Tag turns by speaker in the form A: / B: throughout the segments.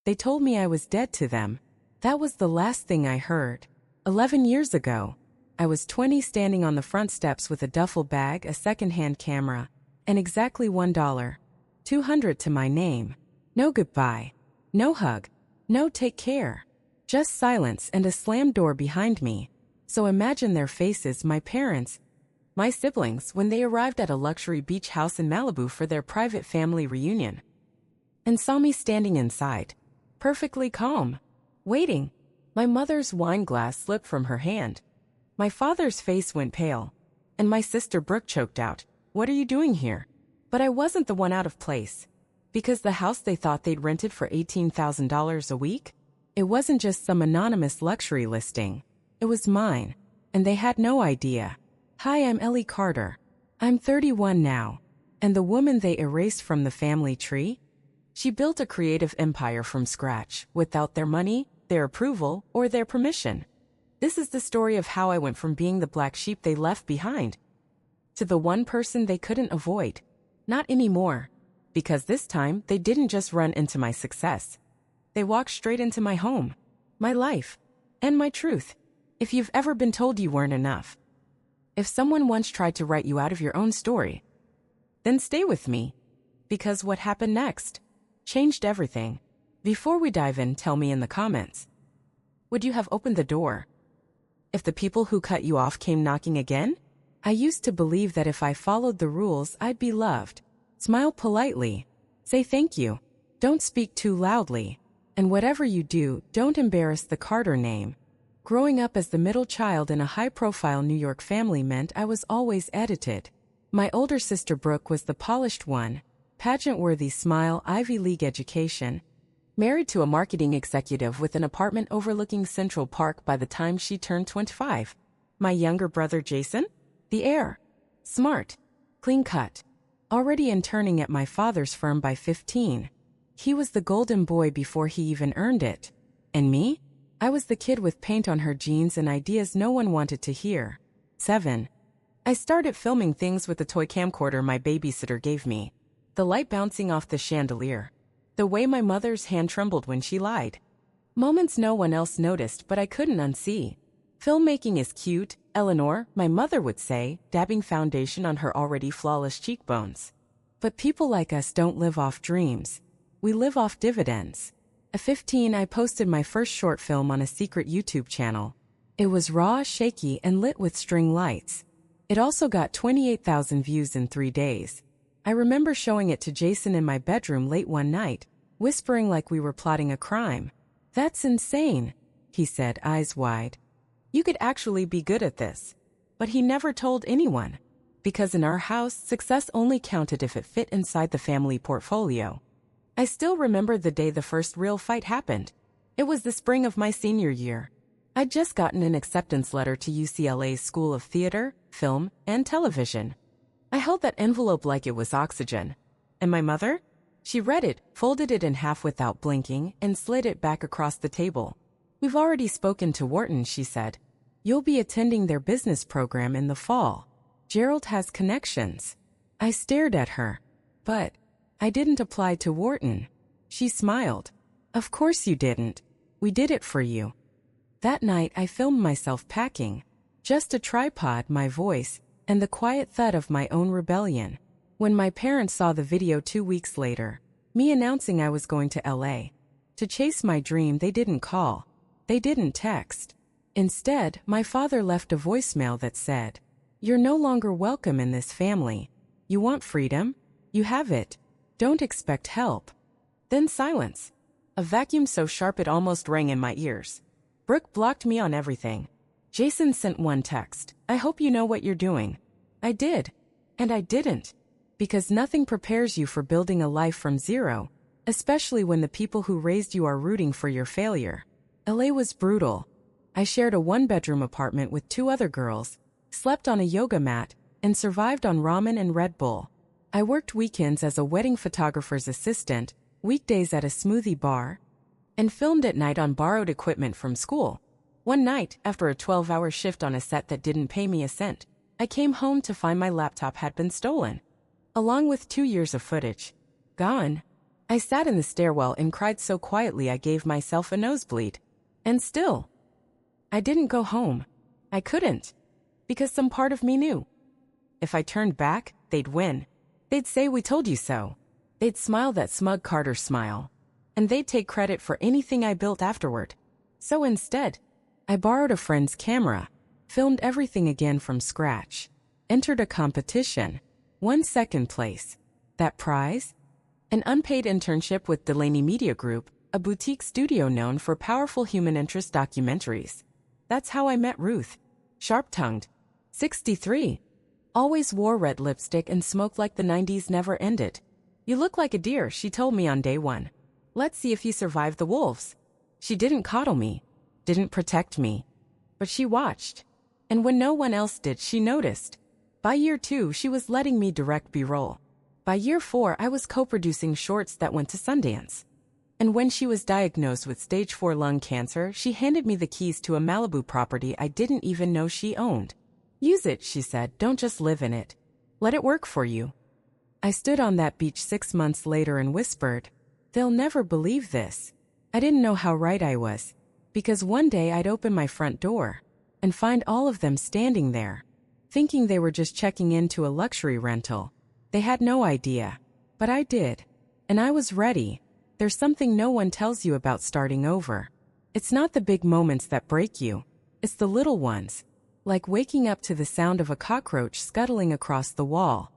A: They told me I was dead to them. That was the last thing I heard. 11 years ago. I was 20 standing on the front steps with a duffel bag, a second-hand camera, and exactly $1. 200 to my name. No goodbye. No hug. No take care. Just silence and a slammed door behind me. So imagine their faces, my parents, my siblings, when they arrived at a luxury beach house in Malibu for their private family reunion. And saw me standing inside, perfectly calm, waiting. My mother's wine glass slipped from her hand. My father's face went pale, and my sister Brooke choked out, "What are you doing here?" But I wasn't the one out of place, because the house they thought they'd rented for $18,000 a week, it wasn't just some anonymous luxury listing. It was mine, and they had no idea. Hi, I'm Ellie Carter. I'm 31 now, and the woman they erased from the family tree? She built a creative empire from scratch, without their money, their approval, or their permission. This is the story of how I went from being the black sheep they left behind to the one person they couldn't avoid. Not anymore. Because this time, they didn't just run into my success. They walked straight into my home, my life, and my truth. If you've ever been told you weren't enough, if someone once tried to write you out of your own story, then stay with me. Because what happened next changed everything. Before we dive in, tell me in the comments. Would you have opened the door if the people who cut you off came knocking again? I used to believe that if I followed the rules, I'd be loved. Smile politely. Say thank you. Don't speak too loudly. And whatever you do, don't embarrass the Carter name. Growing up as the middle child in a high-profile New York family meant I was always edited. My older sister Brooke was the polished one, pageant-worthy smile, Ivy League education, married to a marketing executive with an apartment overlooking Central Park by the time she turned 25. My younger brother Jason? The heir. Smart. Clean-cut. Already interning at my father's firm by 15. He was the golden boy before he even earned it. And me? I was the kid with paint on her jeans and ideas no one wanted to hear. 7. I started filming things with the toy camcorder my babysitter gave me. The light bouncing off the chandelier. The way my mother's hand trembled when she lied. Moments no one else noticed, but I couldn't unsee. Filmmaking is cute, Eleanor, my mother would say, dabbing foundation on her already flawless cheekbones. But people like us don't live off dreams. We live off dividends. At 15, I posted my first short film on a secret YouTube channel. It was raw, shaky, and lit with string lights. It also got 28,000 views in 3 days. I remember showing it to Jason in my bedroom late one night, whispering like we were plotting a crime. "That's insane," he said, eyes wide. "You could actually be good at this." But he never told anyone. Because in our house, success only counted if it fit inside the family portfolio. I still remember the day the first real fight happened. It was the spring of my senior year. I'd just gotten an acceptance letter to UCLA's School of Theater, Film, and Television. I held that envelope like it was oxygen. And my mother? She read it, folded it in half without blinking, and slid it back across the table. "We've already spoken to Wharton," she said. "You'll be attending their business program in the fall. Gerald has connections." I stared at her. "But I didn't apply to Wharton." She smiled. "Of course you didn't. We did it for you." That night I filmed myself packing. Just a tripod, my voice, and the quiet thud of my own rebellion. When my parents saw the video 2 weeks later, me announcing I was going to LA to chase my dream, they didn't call. They didn't text. Instead, my father left a voicemail that said, "You're no longer welcome in this family. You want freedom? You have it. Don't expect help." Then silence. A vacuum so sharp it almost rang in my ears. Brooke blocked me on everything. Jason sent one text, "I hope you know what you're doing." I did. And I didn't. Because nothing prepares you for building a life from zero, especially when the people who raised you are rooting for your failure. LA was brutal. I shared a one-bedroom apartment with 2 other girls, slept on a yoga mat, and survived on ramen and Red Bull. I worked weekends as a wedding photographer's assistant, weekdays at a smoothie bar, and filmed at night on borrowed equipment from school. One night, after a 12-hour shift on a set that didn't pay me a cent, I came home to find my laptop had been stolen, along with 2 years of footage. Gone. I sat in the stairwell and cried so quietly I gave myself a nosebleed. And still, I didn't go home. I couldn't. Because some part of me knew. If I turned back, they'd win. They'd say we told you so. They'd smile that smug Carter smile. And they'd take credit for anything I built afterward. So instead, I borrowed a friend's camera, filmed everything again from scratch, entered a competition, won second place. That prize? An unpaid internship with Delaney Media Group, a boutique studio known for powerful human interest documentaries. That's how I met Ruth. Sharp-tongued. 63. Always wore red lipstick and smoked like the 90s never ended. You look like a deer, she told me on day one. Let's see if you survive the wolves. She didn't coddle me, didn't protect me. But she watched. And when no one else did, she noticed. By year 2, she was letting me direct B-roll. By year 4, I was co-producing shorts that went to Sundance. And when she was diagnosed with stage 4 lung cancer, she handed me the keys to a Malibu property I didn't even know she owned. Use it, she said, don't just live in it. Let it work for you. I stood on that beach 6 months later and whispered, they'll never believe this. I didn't know how right I was, because one day I'd open my front door and find all of them standing there, thinking they were just checking into a luxury rental. They had no idea, but I did, and I was ready. There's something no one tells you about starting over. It's not the big moments that break you, it's the little ones, like waking up to the sound of a cockroach scuttling across the wall,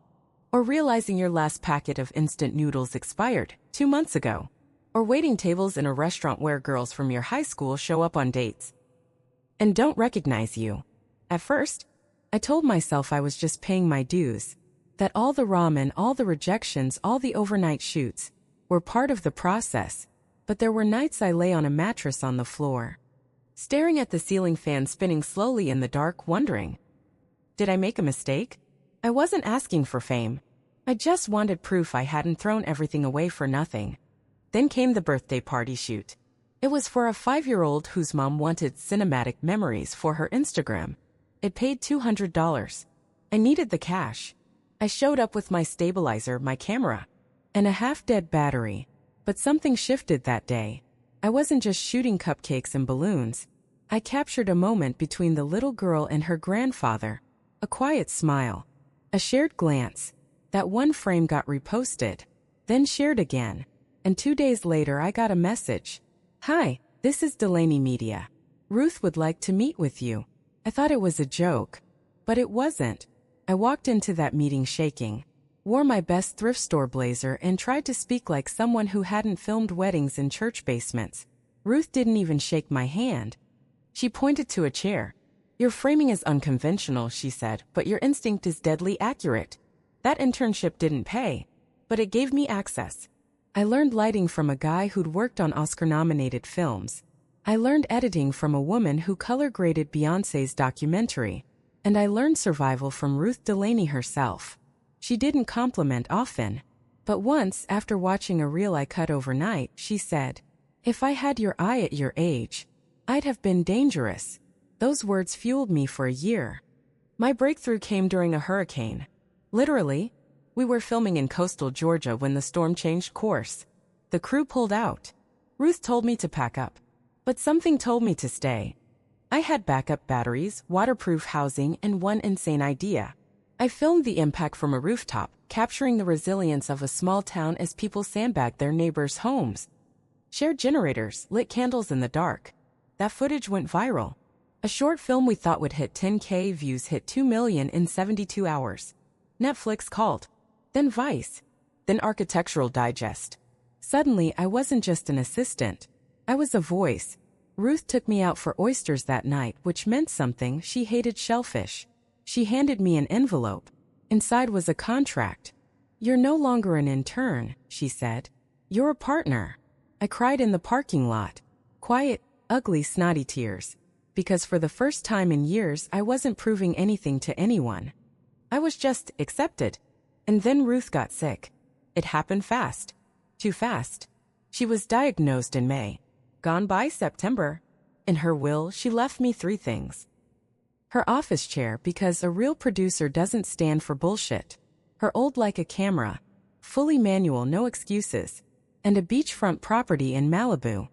A: or realizing your last packet of instant noodles expired 2 months ago, or waiting tables in a restaurant where girls from your high school show up on dates and don't recognize you. At first, I told myself I was just paying my dues, that all the ramen, all the rejections, all the overnight shoots were part of the process, but there were nights I lay on a mattress on the floor, staring at the ceiling fan spinning slowly in the dark, wondering, did I make a mistake? I wasn't asking for fame. I just wanted proof I hadn't thrown everything away for nothing. Then came the birthday party shoot. It was for a 5-year-old whose mom wanted cinematic memories for her Instagram. It paid $200. I needed the cash. I showed up with my stabilizer, my camera, and a half-dead battery. But something shifted that day. I wasn't just shooting cupcakes and balloons. I captured a moment between the little girl and her grandfather. A quiet smile. A shared glance. That one frame got reposted, then shared again. And 2 days later I got a message. Hi, this is Delaney Media. Ruth would like to meet with you. I thought it was a joke. But it wasn't. I walked into that meeting shaking, wore my best thrift store blazer and tried to speak like someone who hadn't filmed weddings in church basements. Ruth didn't even shake my hand. She pointed to a chair. Your framing is unconventional, she said, but your instinct is deadly accurate. That internship didn't pay, but it gave me access. I learned lighting from a guy who'd worked on Oscar-nominated films. I learned editing from a woman who color-graded Beyoncé's documentary. And I learned survival from Ruth Delaney herself. She didn't compliment often, but once, after watching a reel I cut overnight, she said, if I had your eye at your age, I'd have been dangerous. Those words fueled me for a year. My breakthrough came during a hurricane. Literally, we were filming in coastal Georgia when the storm changed course. The crew pulled out. Ruth told me to pack up, but something told me to stay. I had backup batteries, waterproof housing, and one insane idea. I filmed the impact from a rooftop, capturing the resilience of a small town as people sandbagged their neighbors' homes. Shared generators, lit candles in the dark. That footage went viral. A short film we thought would hit 10K views hit 2 million in 72 hours. Netflix called. Then Vice. Then Architectural Digest. Suddenly, I wasn't just an assistant. I was a voice. Ruth took me out for oysters that night, which meant something. She hated shellfish. She handed me an envelope. Inside was a contract. You're no longer an intern, she said. You're a partner. I cried in the parking lot. Quiet, ugly, snotty tears. Because for the first time in years, I wasn't proving anything to anyone. I was just accepted. And then Ruth got sick. It happened fast. Too fast. She was diagnosed in May. Gone by September. In her will, she left me 3 things. Her office chair, because a real producer doesn't stand for bullshit. Her old Leica camera. Fully manual, no excuses. and a beachfront property in Malibu.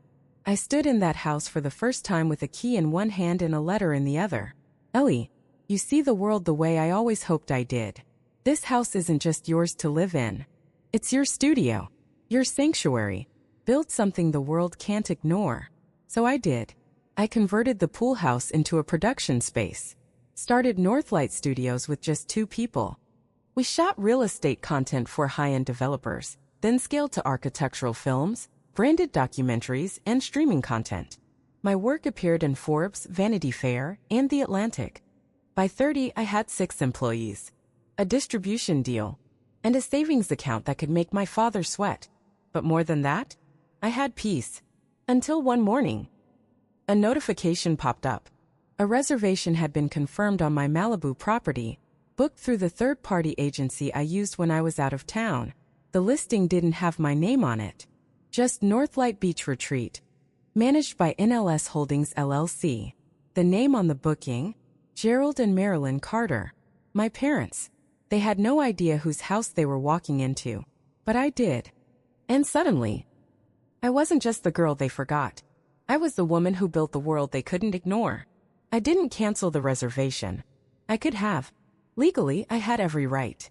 A: I stood in that house for the first time with a key in one hand and a letter in the other. Ellie, you see the world the way I always hoped I did. This house isn't just yours to live in. It's your studio, your sanctuary. Build something the world can't ignore. So I did. I converted the pool house into a production space. Started Northlight Studios with just 2 people. We shot real estate content for high-end developers, then scaled to architectural films, branded documentaries, and streaming content. My work appeared in Forbes, Vanity Fair, and The Atlantic. By 30, I had 6 employees, a distribution deal, and a savings account that could make my father sweat. But more than that, I had peace. Until one morning, a notification popped up. A reservation had been confirmed on my Malibu property, booked through the third-party agency I used when I was out of town. The listing didn't have my name on it. Just Northlight Beach Retreat, managed by NLS Holdings LLC. The name on the booking, Gerald and Marilyn Carter. My parents. They had no idea whose house they were walking into. But I did. And suddenly, I wasn't just the girl they forgot. I was the woman who built the world they couldn't ignore. I didn't cancel the reservation. I could have. Legally, I had every right.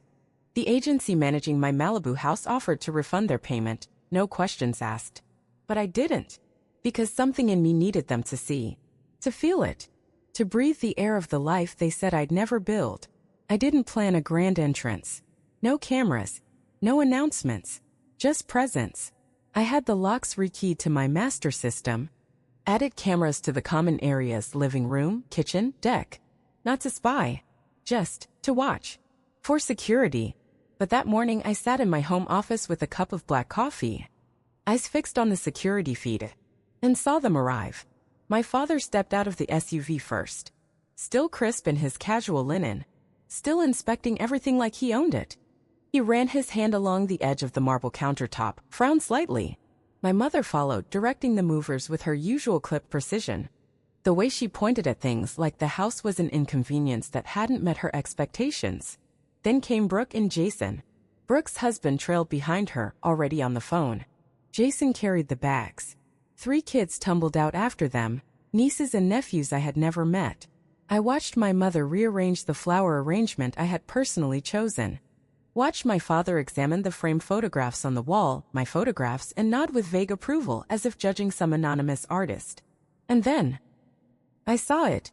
A: The agency managing my Malibu house offered to refund their payment, no questions asked. But I didn't. Because something in me needed them to see. To feel it. To breathe the air of the life they said I'd never build. I didn't plan a grand entrance. No cameras. No announcements. Just presence. I had the locks rekeyed to my master system. Added cameras to the common areas, living room, kitchen, deck. Not to spy. Just to watch. For security. But that morning I sat in my home office with a cup of black coffee. Eyes fixed on the security feed. And saw them arrive. My father stepped out of the SUV first. Still crisp in his casual linen. Still inspecting everything like he owned it. He ran his hand along the edge of the marble countertop, frowned slightly. My mother followed, directing the movers with her usual clipped precision. The way she pointed at things like the house was an inconvenience that hadn't met her expectations. Then came Brooke and Jason. Brooke's husband trailed behind her, already on the phone. Jason carried the bags. 3 kids tumbled out after them, nieces and nephews I had never met. I watched my mother rearrange the flower arrangement I had personally chosen. Watched my father examine the framed photographs on the wall, my photographs, and nod with vague approval as if judging some anonymous artist. And then, I saw it.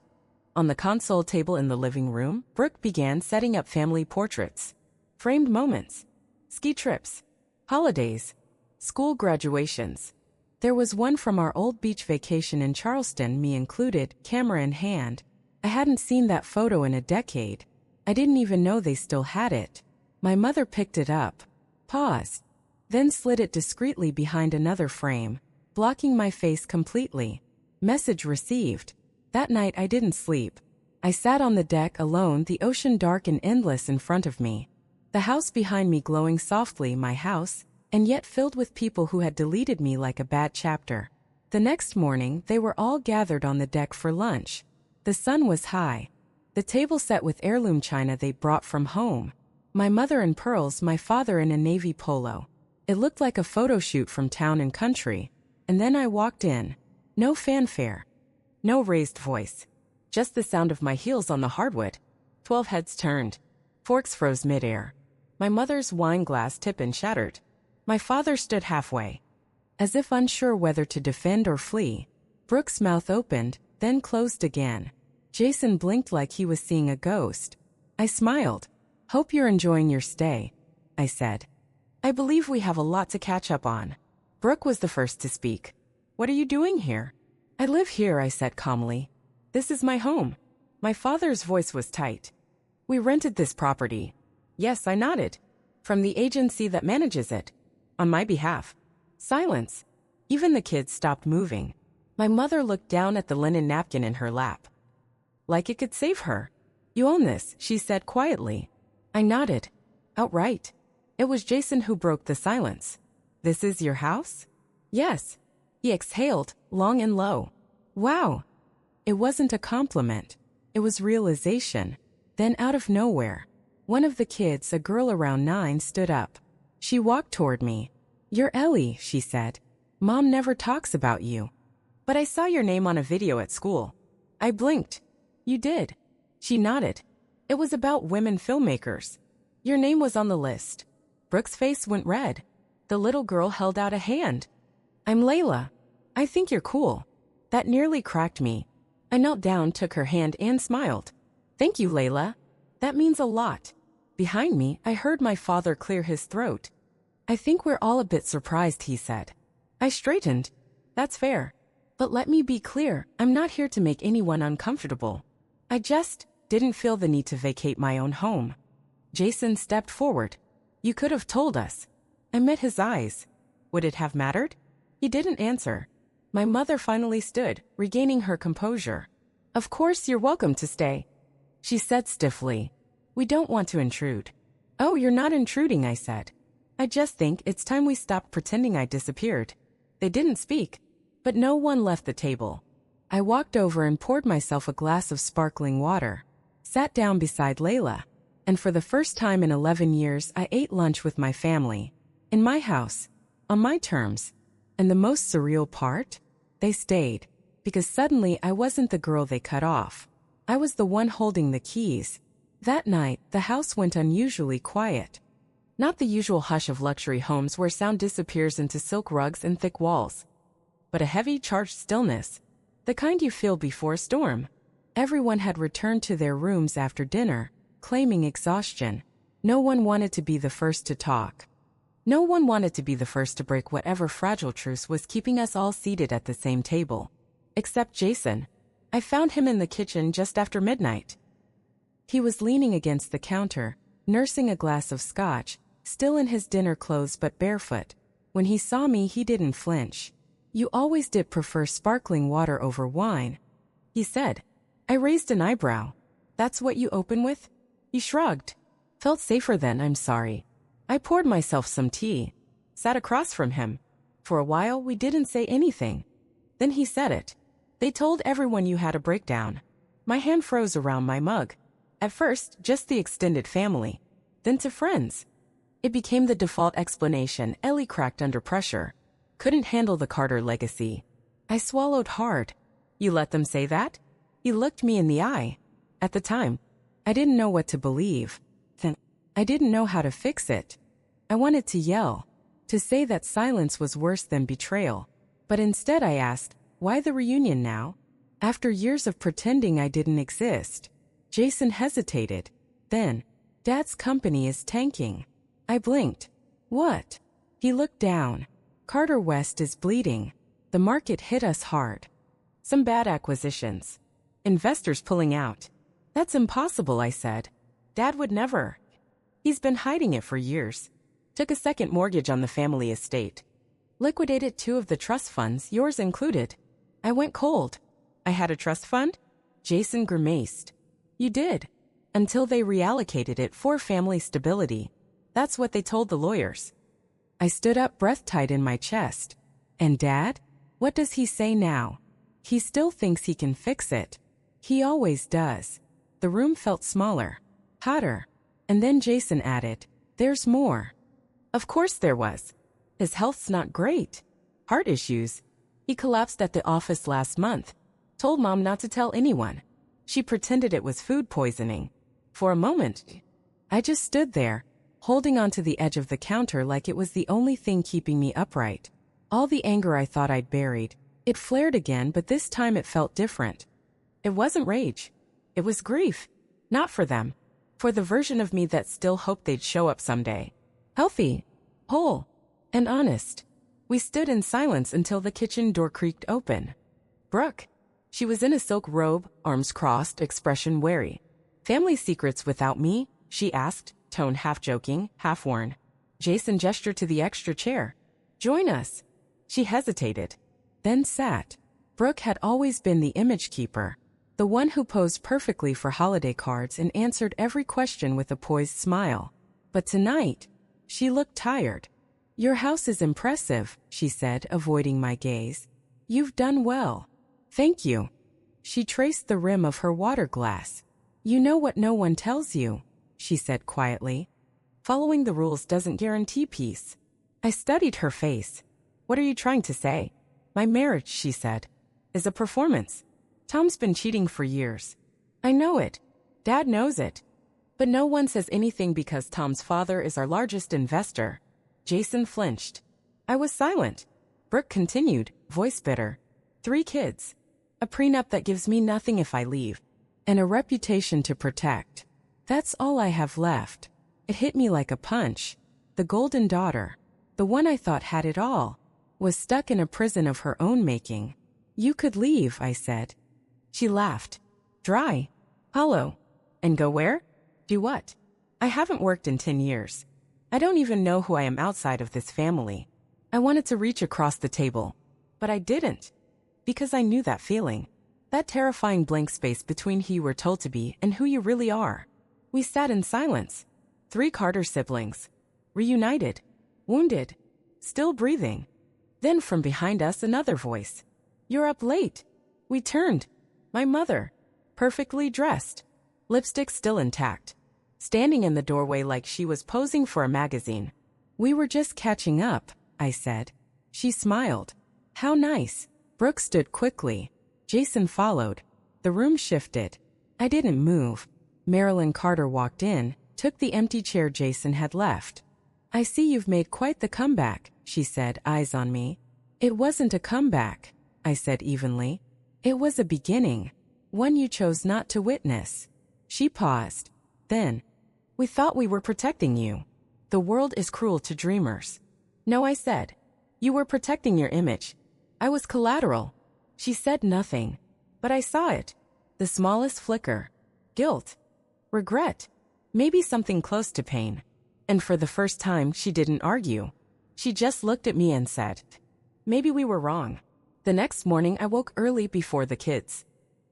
A: On the console table in the living room, Brooke began setting up family portraits. Framed moments. Ski trips. Holidays. School graduations. There was one from our old beach vacation in Charleston, me included, camera in hand. I hadn't seen that photo in a decade. I didn't even know they still had it. My mother picked it up, paused, then slid it discreetly behind another frame, blocking my face completely. Message received. That night I didn't sleep. I sat on the deck alone, the ocean dark and endless in front of me. The house behind me glowing softly, my house, and yet filled with people who had deleted me like a bad chapter. The next morning, they were all gathered on the deck for lunch. The sun was high. The table set with heirloom china they brought from home. My mother in pearls, my father in a navy polo. It looked like a photo shoot from Town and Country. And then I walked in. No fanfare. No raised voice. Just the sound of my heels on the hardwood. 12 heads turned. Forks froze midair. My mother's wine glass tipped and shattered. My father stood halfway, as if unsure whether to defend or flee. Brooke's mouth opened, then closed again. Jason blinked like he was seeing a ghost. I smiled. Hope you're enjoying your stay, I said. I believe we have a lot to catch up on. Brooke was the first to speak. What are you doing here? I live here, I said calmly. This is my home. My father's voice was tight. We rented this property. Yes, I nodded. From the agency that manages it. On my behalf. Silence. Even the kids stopped moving. My mother looked down at the linen napkin in her lap. Like it could save her. You own this, she said quietly. I nodded. Outright. It was Jason who broke the silence. This is your house? Yes. He exhaled, long and low. Wow. It wasn't a compliment. It was realization. Then out of nowhere, one of the kids, a girl around 9, stood up. She walked toward me. "You're Ellie," she said. "Mom never talks about you. But I saw your name on a video at school." I blinked. "You did?" She nodded. "It was about women filmmakers. Your name was on the list." Brooke's face went red. The little girl held out a hand. "I'm Layla. I think you're cool." That nearly cracked me. I knelt down, took her hand, and smiled. "Thank you, Layla. That means a lot." Behind me, I heard my father clear his throat. "I think we're all a bit surprised," he said. I straightened. "That's fair. But let me be clear, I'm not here to make anyone uncomfortable. I just didn't feel the need to vacate my own home." Jason stepped forward. "You could have told us." I met his eyes. Would it have mattered? He didn't answer. My mother finally stood, regaining her composure. "Of course you're welcome to stay," she said stiffly. "We don't want to intrude." "Oh, you're not intruding," I said. "I just think it's time we stopped pretending I disappeared." They didn't speak, but no one left the table. I walked over and poured myself a glass of sparkling water, sat down beside Layla, and for the first time in 11 years I ate lunch with my family. In my house, on my terms. And the most surreal part? They stayed, because suddenly I wasn't the girl they cut off. I was the one holding the keys. That night, the house went unusually quiet. Not the usual hush of luxury homes where sound disappears into silk rugs and thick walls, but a heavy, charged stillness, the kind you feel before a storm. Everyone had returned to their rooms after dinner, claiming exhaustion. No one wanted to be the first to talk. No one wanted to be the first to break whatever fragile truce was keeping us all seated at the same table. Except Jason. I found him in the kitchen just after midnight. He was leaning against the counter, nursing a glass of scotch, still in his dinner clothes but barefoot. When he saw me, he didn't flinch. "You always did prefer sparkling water over wine," he said. I raised an eyebrow. "That's what you open with?" He shrugged. "Felt safer then, I'm sorry." I poured myself some tea, sat across from him. For a while, we didn't say anything. Then he said it. "They told everyone you had a breakdown." My hand froze around my mug. At first, just the extended family. Then to friends. It became the default explanation. Ellie cracked under pressure. Couldn't handle the Carter legacy. I swallowed hard. "You let them say that?" He looked me in the eye. At the time, I didn't know what to believe. Then, I didn't know how to fix it. I wanted to yell, to say that silence was worse than betrayal. But instead I asked, why the reunion now? After years of pretending I didn't exist. Jason hesitated. Then, "Dad's company is tanking." I blinked. "What?" He looked down. "Carter West is bleeding. The market hit us hard. Some bad acquisitions. Investors pulling out." "That's impossible," I said. "Dad would never." "He's been hiding it for years. Took a second mortgage on the family estate. Liquidated 2 of the trust funds, yours included." I went cold. "I had a trust fund?" Jason grimaced. "You did. Until they reallocated it for family stability. That's what they told the lawyers." I stood up, breath tight in my chest. "And Dad? What does he say now?" "He still thinks he can fix it. He always does." The room felt smaller, hotter. And then Jason added, "There's more." Of course there was. His health's not great. Heart issues. He collapsed at the office last month. Told Mom not to tell anyone. She pretended it was food poisoning. For a moment, I just stood there, holding onto the edge of the counter like it was the only thing keeping me upright. All the anger I thought I'd buried. It flared again, but this time it felt different. It wasn't rage. It was grief. Not for them. For the version of me that still hoped they'd show up someday. Healthy, whole, and honest. We stood in silence until the kitchen door creaked open. Brooke. She was in a silk robe, arms crossed, expression wary. "Family secrets without me?" she asked, tone half joking, half worn. Jason gestured to the extra chair. "Join us." She hesitated, then sat. Brooke had always been the image keeper, the one who posed perfectly for holiday cards and answered every question with a poised smile. But tonight, she looked tired. "Your house is impressive," she said, avoiding my gaze. "You've done well." "Thank you." She traced the rim of her water glass. "You know what no one tells you," she said quietly. "Following the rules doesn't guarantee peace." I studied her face. What are you trying to say? My marriage, she said, is a performance. Tom's been cheating for years. I know it. Dad knows it. But no one says anything because Tom's father is our largest investor. Jason flinched. I was silent. Brooke continued, voice bitter. 3 kids. A prenup that gives me nothing if I leave. And a reputation to protect. That's all I have left. It hit me like a punch. The golden daughter, the one I thought had it all, was stuck in a prison of her own making. You could leave, I said. She laughed. Dry. Hollow. And go where? Do what? I haven't worked in 10 years. I don't even know who I am outside of this family. I wanted to reach across the table, but I didn't. Because I knew that feeling. That terrifying blank space between who you were told to be and who you really are. We sat in silence. 3 Carter siblings. Reunited. Wounded. Still breathing. Then from behind us another voice. You're up late. We turned. My mother. Perfectly dressed. Lipstick still intact. Standing in the doorway like she was posing for a magazine. We were just catching up, I said. She smiled. How nice. Brooke stood quickly. Jason followed. The room shifted. I didn't move. Marilyn Carter walked in, took the empty chair Jason had left. I see you've made quite the comeback, she said, eyes on me. It wasn't a comeback, I said evenly. It was a beginning. One you chose not to witness. She paused. Then, we thought we were protecting you. The world is cruel to dreamers. No, I said. You were protecting your image. I was collateral. She said nothing, but I saw it. The smallest flicker. Guilt. Regret. Maybe something close to pain. And for the first time, she didn't argue. She just looked at me and said, maybe we were wrong. The next morning, I woke early before the kids.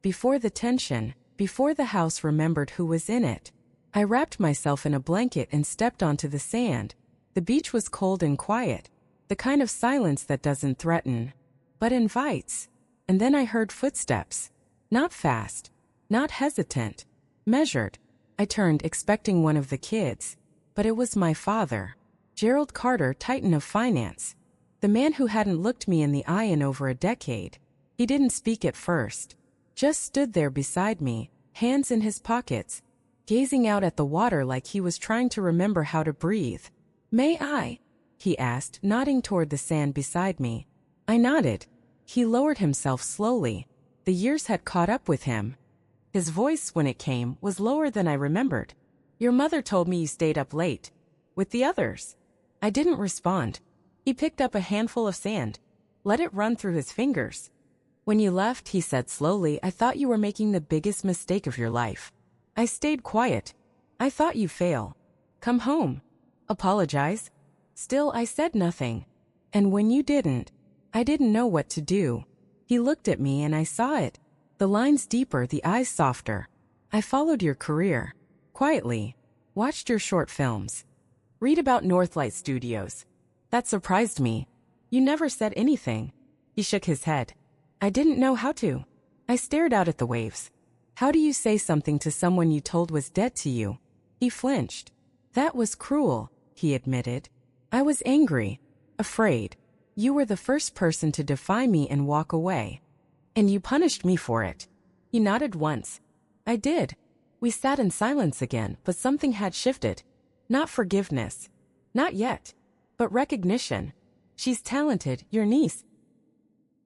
A: Before the tension, before the house remembered who was in it. I wrapped myself in a blanket and stepped onto the sand. The beach was cold and quiet. The kind of silence that doesn't threaten, but invites. And then I heard footsteps. Not fast. Not hesitant. Measured. I turned, expecting one of the kids. But it was my father. Gerald Carter, titan of finance. The man who hadn't looked me in the eye in over a decade. He didn't speak at first. Just stood there beside me, hands in his pockets, gazing out at the water like he was trying to remember how to breathe. May I? He asked, nodding toward the sand beside me. I nodded. He lowered himself slowly. The years had caught up with him. His voice, when it came, was lower than I remembered. Your mother told me you stayed up late. With the others. I didn't respond. He picked up a handful of sand. Let it run through his fingers. When you left, he said slowly, I thought you were making the biggest mistake of your life. I stayed quiet. I thought you fail. Come home. Apologize. Still, I said nothing. And when you didn't, I didn't know what to do. He looked at me and I saw it. The lines deeper, the eyes softer. I followed your career. Quietly. Watched your short films. Read about Northlight Studios. That surprised me. You never said anything. He shook his head. I didn't know how to. I stared out at the waves. How do you say something to someone you told was dead to you? He flinched. That was cruel, he admitted. I was angry. Afraid. You were the first person to defy me and walk away. And you punished me for it. He nodded once. I did. We sat in silence again, but something had shifted. Not forgiveness. Not yet. But recognition. She's talented, your niece.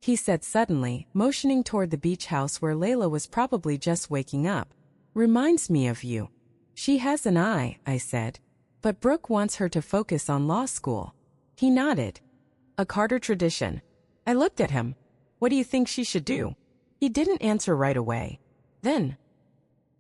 A: He said suddenly, motioning toward the beach house where Layla was probably just waking up. Reminds me of you. She has an eye, I said. But Brooke wants her to focus on law school. He nodded. A Carter tradition. I looked at him. What do you think she should do? He didn't answer right away. Then,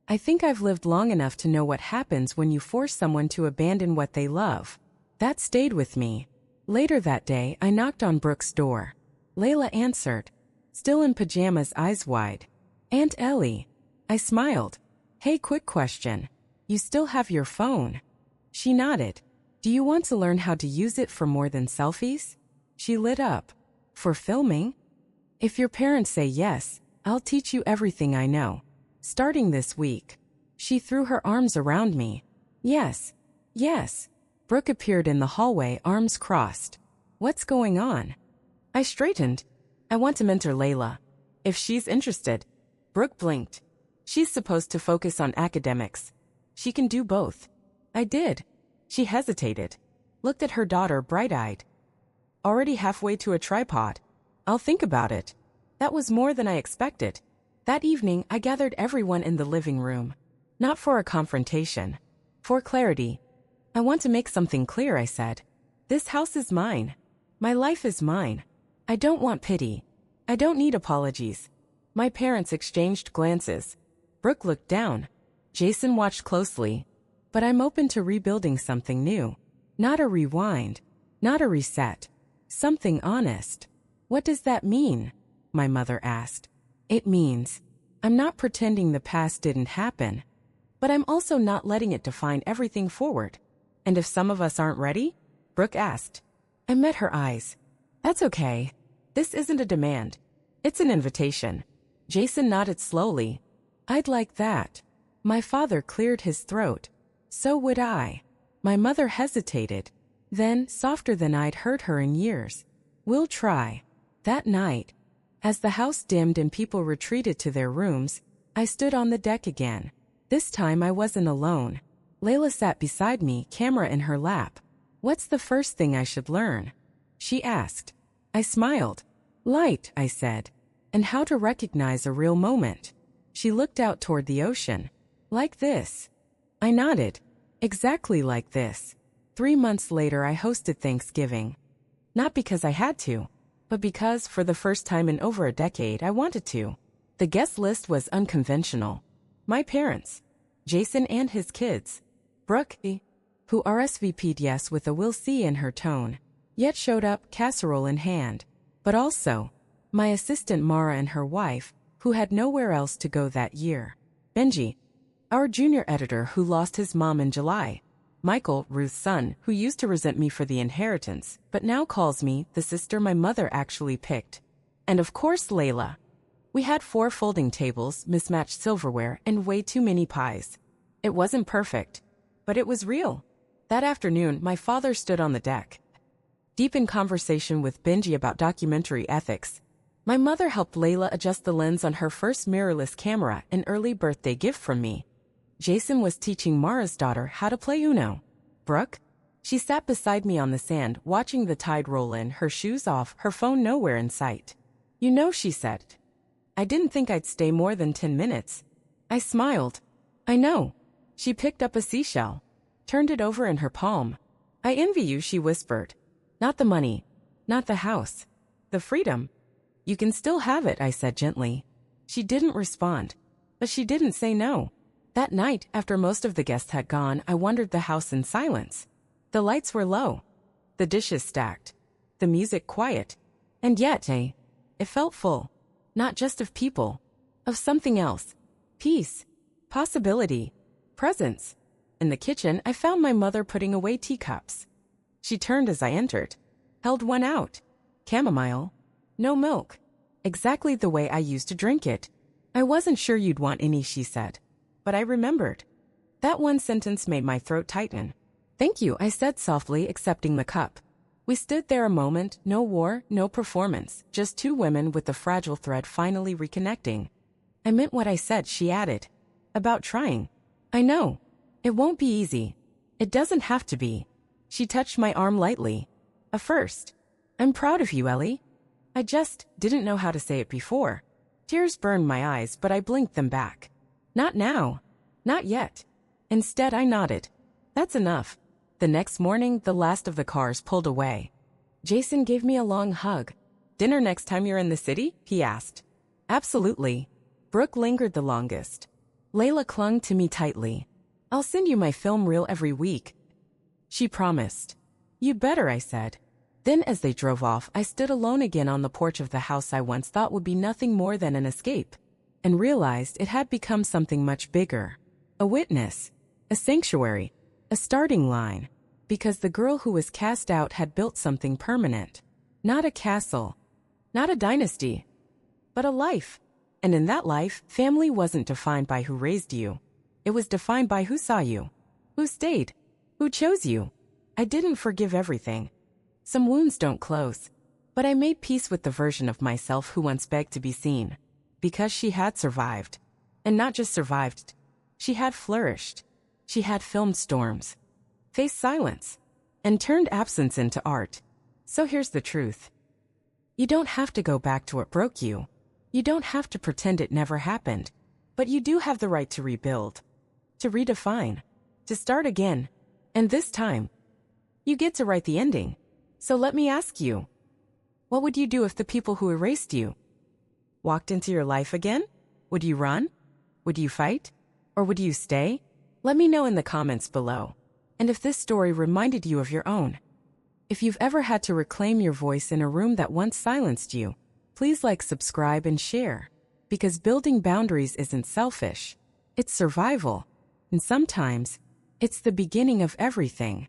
A: I think I've lived long enough to know what happens when you force someone to abandon what they love. That stayed with me. Later that day, I knocked on Brooke's door. Layla answered, still in pajamas, eyes wide. Aunt Ellie. I smiled. Hey, quick question. You still have your phone? She nodded. Do you want to learn how to use it for more than selfies? She lit up. For filming? If your parents say yes, I'll teach you everything I know. Starting this week. She threw her arms around me. Yes. Yes. Brooke appeared in the hallway, arms crossed. What's going on? I straightened. I want to mentor Layla. If she's interested. Brooke blinked. She's supposed to focus on academics. She can do both. I did. She hesitated. Looked at her daughter bright-eyed. Already halfway to a tripod. I'll think about it. That was more than I expected. That evening, I gathered everyone in the living room. Not for a confrontation. For clarity. I want to make something clear, I said. This house is mine. My life is mine. I don't want pity. I don't need apologies. My parents exchanged glances. Brooke looked down. Jason watched closely. But I'm open to rebuilding something new. Not a rewind. Not a reset. Something honest. What does that mean? My mother asked. It means, I'm not pretending the past didn't happen, but I'm also not letting it define everything forward. And if some of us aren't ready? Brooke asked. I met her eyes. That's okay. This isn't a demand. It's an invitation. Jason nodded slowly. I'd like that. My father cleared his throat. So would I. My mother hesitated. Then, softer than I'd heard her in years. We'll try. That night, as the house dimmed and people retreated to their rooms, I stood on the deck again. This time I wasn't alone. Layla sat beside me, camera in her lap. What's the first thing I should learn? She asked. I smiled. Light, I said. And how to recognize a real moment. She looked out toward the ocean. Like this. I nodded. Exactly like this. 3 months later I hosted Thanksgiving. Not because I had to, but because, for the first time in over a decade, I wanted to. The guest list was unconventional. My parents. Jason and his kids. Brooke, who RSVP'd yes with a "we'll see" in her tone, yet showed up, casserole in hand. But also, my assistant Mara and her wife, who had nowhere else to go that year. Benji, our junior editor who lost his mom in July. Michael, Ruth's son, who used to resent me for the inheritance, but now calls me the sister my mother actually picked. And of course Layla. We had 4 folding tables, mismatched silverware, and way too many pies. It wasn't perfect, but it was real. That afternoon, my father stood on the deck, deep in conversation with Benji about documentary ethics. My mother helped Layla adjust the lens on her first mirrorless camera, an early birthday gift from me. Jason was teaching Mara's daughter how to play Uno. Brooke? She sat beside me on the sand, watching the tide roll in, her shoes off, her phone nowhere in sight. You know, she said. I didn't think I'd stay more than 10 minutes. I smiled. I know. She picked up a seashell, turned it over in her palm. I envy you, she whispered. Not the money, not the house, the freedom. You can still have it, I said gently. She didn't respond, but she didn't say no. That night, after most of the guests had gone, I wandered the house in silence. The lights were low, the dishes stacked, the music quiet. And yet, it felt full. Not just of people, of something else. Peace, possibility, presence. In the kitchen, I found my mother putting away teacups. She turned as I entered, held one out. Chamomile, no milk. Exactly the way I used to drink it. I wasn't sure you'd want any, she said. But I remembered. That one sentence made my throat tighten. Thank you, I said softly, accepting the cup. We stood there a moment, no war, no performance, just 2 women with the fragile thread finally reconnecting. I meant what I said, she added. About trying. I know. It won't be easy. It doesn't have to be. She touched my arm lightly. A first. I'm proud of you, Ellie. I just didn't know how to say it before. Tears burned my eyes, but I blinked them back. Not now. Not yet. Instead, I nodded. That's enough. The next morning, the last of the cars pulled away. Jason gave me a long hug. Dinner next time you're in the city? He asked. Absolutely. Brooke lingered the longest. Layla clung to me tightly. I'll send you my film reel every week. She promised. You better, I said. Then as they drove off, I stood alone again on the porch of the house I once thought would be nothing more than an escape, and realized it had become something much bigger. A witness. A sanctuary. A starting line. Because the girl who was cast out had built something permanent. Not a castle. Not a dynasty. But a life. And in that life, family wasn't defined by who raised you. It was defined by who saw you. Who stayed. Who chose you. I didn't forgive everything. Some wounds don't close. But I made peace with the version of myself who once begged to be seen. Because she had survived. And not just survived. She had flourished. She had filmed storms, faced silence, and turned absence into art. So here's the truth. You don't have to go back to what broke you. You don't have to pretend it never happened. But you do have the right to rebuild, to redefine, to start again. And this time, you get to write the ending. So let me ask you, what would you do if the people who erased you walked into your life again? Would you run? Would you fight? Or would you stay? Let me know in the comments below. And if this story reminded you of your own. If you've ever had to reclaim your voice in a room that once silenced you, please like, subscribe, and share. Because building boundaries isn't selfish. It's survival. And sometimes, it's the beginning of everything.